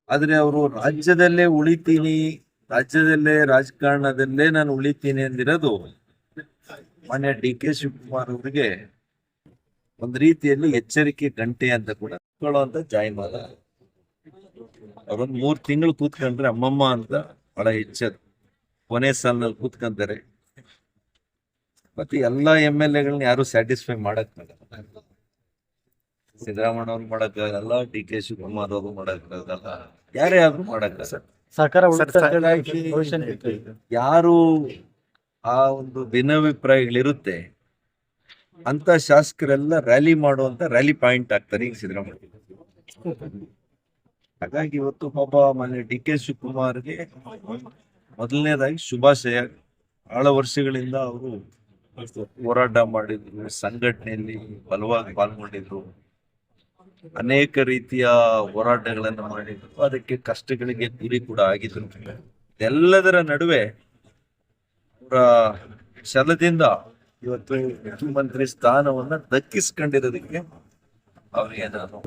ಆದ್ರೆ ಅವರು ರಾಜ್ಯದಲ್ಲೇ ಉಳಿತೀನಿ, ರಾಜ್ಯದಲ್ಲೇ ರಾಜಕಾರಣದಲ್ಲೇ ನಾನು ಉಳಿತೀನಿ ಅಂದಿರೋದು ಮಾನ್ಯ ಡಿ ಕೆ ಶಿವಕುಮಾರ್ ಅವರಿಗೆ ಒಂದ್ ರೀತಿಯಲ್ಲಿ ಎಚ್ಚರಿಕೆ ಗಂಟೆ ಅಂತ ಕೂಡ ಅಂತ ಜಾಯಮಾನ. ಅವ್ರೊಂದ್ 3 ತಿಂಗಳು ಕೂತ್ಕೊಂಡ್ರೆ ಅಮ್ಮಮ್ಮ ಅಂತ ಬಹಳ ಹೆಚ್ಚದು. ಕೊನೆ ಸಾಲಿನಲ್ಲಿ ಕೂತ್ಕೊಂತಾರೆ. ಮತ್ತೆ ಎಲ್ಲಾ MLA ಯಾರು ಸ್ಯಾಟಿಸ್ಫೈ ಮಾಡಕ್ಕಾಗಲ್ಲ. ಸಿದ್ದರಾಮಯ್ಯ ಅವ್ರು ಮಾಡಕ್ಕಾಗಲ್ಲ, ಡಿ ಕೆ ಶಿವಕುಮಾರ್ ಅವರು ಮಾಡಕ್ಕಾಗಲ್ಲ, ಯಾರೇ ಆದ್ರೂ ಮಾಡಕ್ಕಾಗಲ್ಲ. ಯಾರು ಆ ಒಂದು ಭಿನ್ನಾಭಿಪ್ರಾಯಗಳಿರುತ್ತೆ ಅಂತ ಶಾಸಕರೆಲ್ಲ ರ್ಯಾಲಿ ಮಾಡುವಂತ ರ್ಯಾಲಿ ಪಾಯಿಂಟ್ ಆಗ್ತಾರೆ ಈಗ ಸಿದ್ದರಾಮಯ್ಯ. ಹಾಗಾಗಿ ಇವತ್ತು ಪಾಪ ಮಾನ್ಯ ಡಿ ಕೆ ಶಿವಕುಮಾರ್ಗೆ ಮೊದಲನೇದಾಗಿ ಶುಭಾಶಯ. ಬಹಳ ವರ್ಷಗಳಿಂದ ಅವರು ಹೋರಾಟ ಮಾಡಿದ್ರು, ಸಂಘಟನೆಯಲ್ಲಿ ಬಲವಾಗಿ ಪಾಲ್ಗೊಂಡಿದ್ರು, ಅನೇಕ ರೀತಿಯ ಹೋರಾಟಗಳನ್ನು ಮಾಡಿದ್ರು, ಅದಕ್ಕೆ ಕಷ್ಟಗಳಿಗೆ ಗುರಿ ಕೂಡ ಆಗಿದ್ರು. ಇದೆಲ್ಲದರ ನಡುವೆ ಅವರ ಛಲದಿಂದ ಇವತ್ತು ಮುಖ್ಯಮಂತ್ರಿ ಸ್ಥಾನವನ್ನ ದಕ್ಕಿಸ್ಕೊಂಡಿರೋದಕ್ಕೆ ಅವರಿಗೆ ನಾನು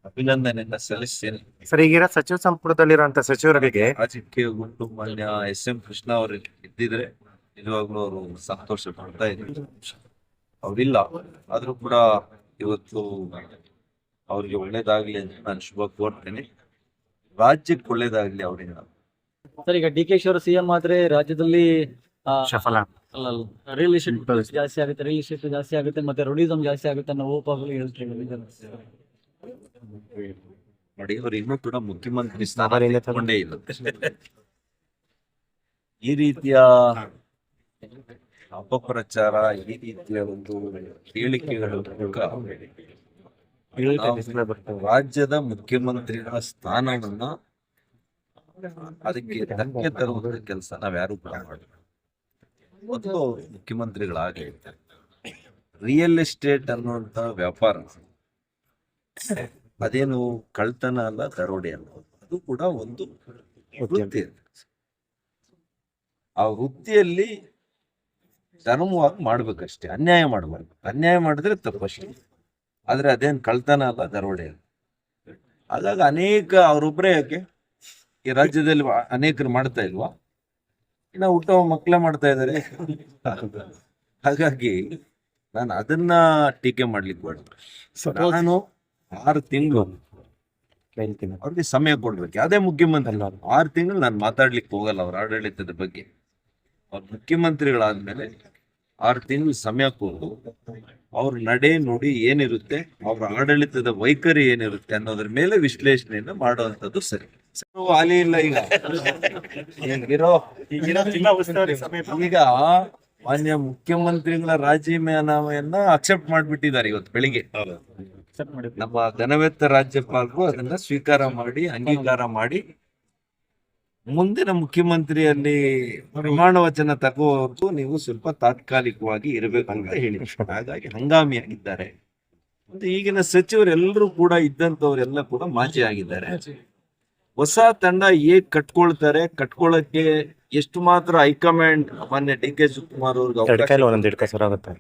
ಅಭಿನಂದನೆಯನ್ನ ಸಲ್ಲಿಸ್ತೇನೆ. ಸರ್, ಈಗಿರೋ ಸಚಿವ ಸಂಪುಟದಲ್ಲಿರುವಂತ ಸಚಿವರಿಗೆ ರಾಜಕೀಯ ಗುಟ್ಟು ಮಾನ್ಯ SM ಕೃಷ್ಣ ಅವರು ಇದ್ದಿದ್ರೆ ನಿಜವಾಗ್ಲೂ ಅವರು ಸಂತೋಷ ಪಡ್ತಾ ಇದ್ರು. ಅವ್ರಿಲ್ಲ, ಆದ್ರೂ ಕೂಡ ಇವತ್ತು ಅವ್ರಿಗೆ ಒಳ್ಳೇದಾಗ್ಲಿ ಅಂತ ನಾನು ಶುಭ ಕೋರ್ತೇನೆ. ರಾಜ್ಯಕ್ಕೆ ಒಳ್ಳೇದಾಗ್ಲಿ ಅವರಿಂದ. ಸರ್, ಈಗ ಡಿ ಕೆ ಶಿ ಅವರು CM ಆದ್ರೆ ರಾಜ್ಯದಲ್ಲಿ ಸಫಲ ರಿಯಲ್ ಎಸ್ಟೇಟ್ ಜಾಸ್ತಿ ಆಗುತ್ತೆ, ರಿಯಲ್ ಎಸ್ಟೇಟ್ ಜಾಸ್ತಿ ಆಗುತ್ತೆ, ಮತ್ತೆ ರೌಡಿಸಂ ಜಾಸ್ತಿ ಆಗುತ್ತೆ ಅನ್ನೋ ಹೋಪಾಗಲು ಹೇಳ್ತಿದ್ದಾರೆ. ನೋಡಿ, ಅವ್ರು ಇನ್ನೂ ಕೂಡ ಮುಖ್ಯಮಂತ್ರಿ ಸ್ಥಾನ ತಗೊಂಡೇ ಇಲ್ಲ. ಈ ರೀತಿಯ ಅಪಪ್ರಚಾರ, ಈ ರೀತಿಯ ಒಂದು ಹೇಳಿಕೆಗಳು ರಾಜ್ಯದ ಮುಖ್ಯಮಂತ್ರಿಗಳ ಸ್ಥಾನವನ್ನ ಅದಕ್ಕೆ ಧಕ್ಕೆ ತರುವಂತ ಕೆಲಸ ನಾವ್ಯಾರು ಕೂಡ ಮಾಡಿಲ್ಲ. ಮೊದಲು ಮುಖ್ಯಮಂತ್ರಿಗಳಾಗಲಿ ರಿಯಲ್ ಎಸ್ಟೇಟ್ ಅನ್ನುವಂತ ವ್ಯಾಪಾರ ಅದೇನು ಕಳ್ತನ ಅಲ್ಲ, ದರೋಡೆ ಅಲ್ಲ, ಅದು ಕೂಡ ಒಂದು ವೃತ್ತಿ. ಆ ವೃತ್ತಿಯಲ್ಲಿ ಧರ್ಮವಾಗಿ ಮಾಡ್ಬೇಕಷ್ಟೇ, ಅನ್ಯಾಯ ಮಾಡಬಾರ್ದು. ಅನ್ಯಾಯ ಮಾಡಿದ್ರೆ ತಪ್ಪಷ್ಟೇ, ಆದ್ರೆ ಅದೇನು ಕಳ್ತನ ಅಲ್ಲ, ದರೋಡೆ ಅಲ್ಲ. ಹಾಗಾಗಿ ಅನೇಕ ಅವರೊಬ್ಬರೇ ಯಾಕೆ ಈ ರಾಜ್ಯದಲ್ಲಿ ಅನೇಕರು ಮಾಡ್ತಾ ಇಲ್ವಾ? ಇನ್ನ ಹುಟ್ಟೋ ಮಕ್ಕಳೇ ಮಾಡ್ತಾ ಇದ್ದಾರೆ. ಹಾಗಾಗಿ ನಾನು ಅದನ್ನ ಟೀಕೆ ಮಾಡ್ಲಿಕ್ಕೆ ಬೇಡ. ನಾನು 6 ತಿಂಗಳು ಅವ್ರಿಗೆ ಸಮಯ ಕೊಡ್ಬೇಕು. ಯಾವುದೇ ಮುಖ್ಯಮಂತ್ರಿ 6 ತಿಂಗಳು ನಾನು ಮಾತಾಡ್ಲಿಕ್ಕೆ ಹೋಗಲ್ಲ ಅವ್ರ ಆಡಳಿತದ ಬಗ್ಗೆ. ಅವ್ರ ಮುಖ್ಯಮಂತ್ರಿಗಳಾದ್ಮೇಲೆ 6 ತಿಂಗಳು ಸಮಯ ಕೊಟ್ಟು ಅವ್ರ ನಡೆ ನುಡಿ ಏನಿರುತ್ತೆ, ಅವ್ರ ಆಡಳಿತದ ವೈಖರಿ ಏನಿರುತ್ತೆ ಅನ್ನೋದ್ರ ಮೇಲೆ ವಿಶ್ಲೇಷಣೆಯನ್ನ ಮಾಡುವಂತದ್ದು ಸರಿ. ಹಾಲಿ ಇಲ್ಲ ಈಗ ಮಾನ್ಯ ಮುಖ್ಯಮಂತ್ರಿಗಳ ರಾಜೀನಾಮೆಯನ್ನ ಅಕ್ಸೆಪ್ಟ್ ಮಾಡ್ಬಿಟ್ಟಿದ್ದಾರೆ ಇವತ್ತು ಬೆಳಿಗ್ಗೆ. ನಮ್ಮ ಘನವೆತ್ತ ರಾಜ್ಯಪಾಲರು ಅದನ್ನ ಸ್ವೀಕಾರ ಮಾಡಿ, ಅಂಗೀಕಾರ ಮಾಡಿ, ಮುಂದಿನ ಮುಖ್ಯಮಂತ್ರಿಯಲ್ಲಿ ಪ್ರಮಾಣ ವಚನ ತಗೋವರೆಗೂ ನೀವು ಸ್ವಲ್ಪ ತಾತ್ಕಾಲಿಕವಾಗಿ ಇರಬೇಕು ಅಂತ ಹೇಳಿ. ಹಾಗಾಗಿ ಹಂಗಾಮಿಯಾಗಿದ್ದಾರೆ. ಮತ್ತೆ ಈಗಿನ ಸಚಿವರೆಲ್ಲರೂ ಕೂಡ ಇದ್ದಂತವರೆಲ್ಲ ಕೂಡ ಮಾಜಿ ಆಗಿದ್ದಾರೆ. ಹೊಸ ತಂಡ ಹೇಗ್ ಕಟ್ಕೊಳ್ತಾರೆ, ಕಟ್ಕೊಳ್ಳಕ್ಕೆ ಎಷ್ಟು ಮಾತ್ರ ಹೈಕಮಾಂಡ್ ಮಾನ್ಯ ಡಿ ಕೆ ಶಿವಕುಮಾರ್ ಅವ್ರಿಗೆ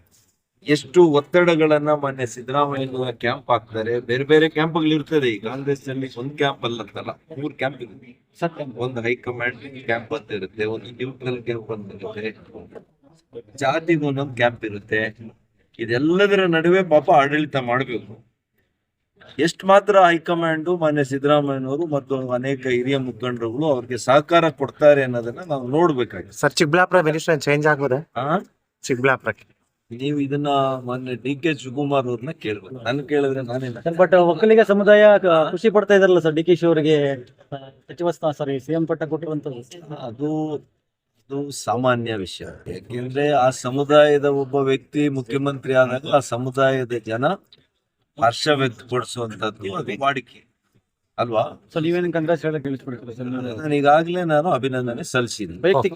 ಎಷ್ಟು ಒತ್ತಡಗಳನ್ನ ಮಾನ್ಯ ಸಿದ್ದರಾಮಯ್ಯ ಕ್ಯಾಂಪ್ ಹಾಕ್ತಾರೆ. ಬೇರೆ ಬೇರೆ ಕ್ಯಾಂಪ್ಗಳು ಇರ್ತದೆ. ಈ ಕಾಂಗ್ರೆಸ್ ನಲ್ಲಿ ಒಂದ್ ಕ್ಯಾಂಪ್ ಅಲ್ಲಂತಲ್ಲ, 3 ಕ್ಯಾಂಪ್ ಇರುತ್ತೆ. ಒಂದು ಹೈಕಮಾಂಡ್ ಕ್ಯಾಂಪ್ ಅಂತ ಇರುತ್ತೆ, ಒಂದು ನ್ಯೂಟ್ರಲ್ ಕ್ಯಾಂಪ್ ಅಂತ ಇರುತ್ತೆ, ಜಾತಿಗೆ ಒಂದೊಂದು ಕ್ಯಾಂಪ್ ಇರುತ್ತೆ. ಇದೆಲ್ಲದರ ನಡುವೆ ಪಾಪ ಆಡಳಿತ ಮಾಡ್ಬೇಕು. ಎಷ್ಟು ಮಾತ್ರ ಹೈಕಮಾಂಡ್ ಮಾನ್ಯ ಸಿದ್ದರಾಮಯ್ಯನವರು ಮತ್ತು ಅನೇಕ ಹಿರಿಯ ಮುಖಂಡರುಗಳು ಅವ್ರಿಗೆ ಸಹಕಾರ ಕೊಡ್ತಾರೆ ಅನ್ನೋದನ್ನ ನಾವು ನೋಡ್ಬೇಕಾಗಿದೆ. ಸರ್, ಚಿಕ್ಕಬಳ್ಳಾಪುರ ಮಿನಿಸ್ಟರ್ ಚೇಂಜ್ ಆಗೋದ? ಚಿಕ್ಕಬಳ್ಳಾಪುರಕ್ಕೆ ನೀವು ಇದನ್ನ ಮಾನ್ಯ ಡಿ ಕೆ ಶಿವಕುಮಾರ್ ಅವ್ರನ್ನ ಕೇಳ್ಬೇಕು, ನನ್ ಕೇಳಿದ್ರೆ ನಾನೇನ. ಬಟ್ ಒಕ್ಕಲಿಗ ಸಮುದಾಯ ಖುಷಿ ಪಡ್ತಾ ಇದಾರಲ್ಲ ಸರ್, ಡಿ ಕೆ ಶಿ ಅವರಿಗೆ ಸಚಿವ ಸ್ಥಾನ CM ಪಟ್ಟ ಕೊಟ್ಟಿರುವಂತದ್ದು. ಅದು ಸಾಮಾನ್ಯ ವಿಷಯ. ಯಾಕೆಂದ್ರೆ ಆ ಸಮುದಾಯದ ಒಬ್ಬ ವ್ಯಕ್ತಿ ಮುಖ್ಯಮಂತ್ರಿ ಆದಾಗ ಆ ಸಮುದಾಯದ ಜನ ಹರ್ಷ ವ್ಯಕ್ತಪಡಿಸುವಂತದ್ದು ಅದು ವಾಡಿಕೆ ಅಲ್ವಾ? ಸೊ ನೀವೇನು ಕಂಗ್ರೆಸ್ ಹೇಳಕ್ ತಿಳಿಸ್ಬಿಡ್ತೀರಾ ಸರ್? ನಾನು ಈಗಾಗಲೇ ಅಭಿನಂದನೆ ಸಲ್ಲಿಸಿದ್ದೀನಿ. ವೈಯಕ್ತಿಕ